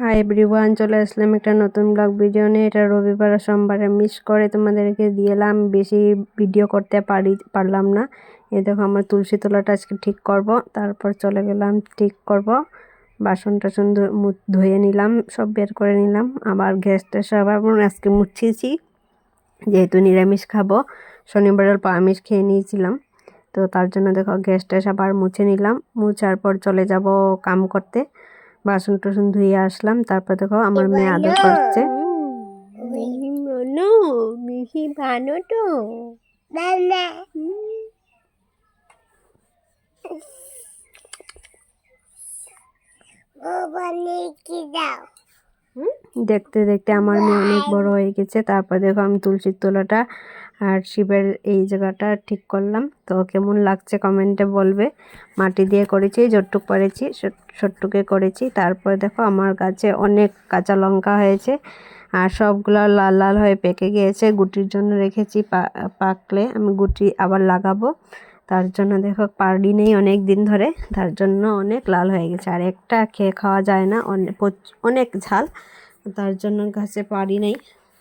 Hi everyone, চলে আসলাম একটা নতুন ব্লগ ভিডিও নিয়ে। এটা রবিবার আর সোমবারে মিস করে তোমাদেরকে দিয়েলাম, বেশি ভিডিও করতে পারলাম না। এই দেখো আমার তুলসী তলাটা আজকে ঠিক করব, তারপর চলে গেলাম ঠিক করব। বাসন টাসন ধুয়ে নিলাম, সব বের করে নিলাম। আবার গ্যাসটা সব আজকে মুছিয়েছি, যেহেতু নিরামিষ খাবো। শনিবারের আমিষ খেয়ে নিয়েছিলাম, তো তার জন্য দেখো গ্যাসটা আবার মুছে নিলাম। মুছার পর চলে যাব কাম করতে। বাসন টাসন ধুয়ে আসলাম, তারপর দেখো আমার মেয়ে আদর করছে। মিহি ভালো তো দেখতে দেখতে আমার মেয়ে অনেক বড় হয়ে গেছে। তারপর দেখো আমি তুলসীর তলাটা আর শিবের এই জায়গাটা ঠিক করলাম। তো কেমন লাগছে কমেন্টে বলবে। মাটি দিয়ে করেছি, যতটুক পারেছি সটটুকে করেছি। তারপরে দেখো আমার গাছে অনেক কাঁচা লঙ্কা হয়েছে, আর সবগুলো লাল লাল হয়ে পেকে গিয়েছে। গুটির জন্য রেখেছি, পাকলে আমি গুটি আবার লাগাবো। তার জন্য দেখো পারি নেই অনেক দিন ধরে, তার জন্য অনেক লাল হয়ে গেছে। আর একটা খেয়ে খাওয়া যায় না, অনেক ঝাল, তার জন্য গাছে পারি নেই।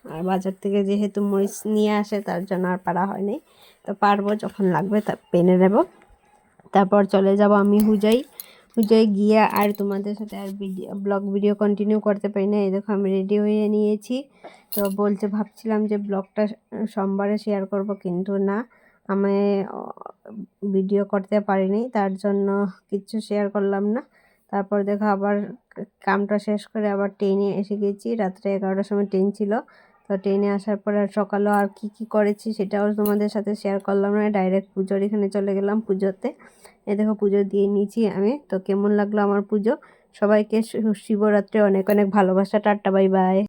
আর বাজার থেকে যেহেতু মরিচ নিয়ে আসে, তার জন্য আর পারা হয়নি। তো পারবো, যখন লাগবে তা পেনে নেব। তারপর চলে যাব আমি হুজাই গিয়ে আর তোমাদের সাথে আর ব্লগ ভিডিও কন্টিনিউ করতে পারি না। এই দেখো আমি রেডি হয়ে নিয়েছি। তো ভাবছিলাম যে ব্লগটা সোমবারে শেয়ার করব, কিন্তু না, আমি ভিডিও করতে পারিনি, তার জন্য কিছু শেয়ার করলাম না। তারপর দেখো আবার কামটা শেষ করে আবার ট্রেনে এসে গেছি। রাত্রে 11টার সময় ট্রেন ছিল। তো ট্রেনে আসার পর আর সকালেও আর কি করেছি সেটাও তোমাদের সাথে শেয়ার করলাম না। ডাইরেক্ট পুজোর এখানে চলে গেলাম পুজোতে। এ দেখো পুজো দিয়ে নিয়েছি আমি। তো কেমন লাগলো আমার পুজো? সবাইকে শিবরাত্রি অনেক অনেক ভালোবাসা। Tata, bye bye.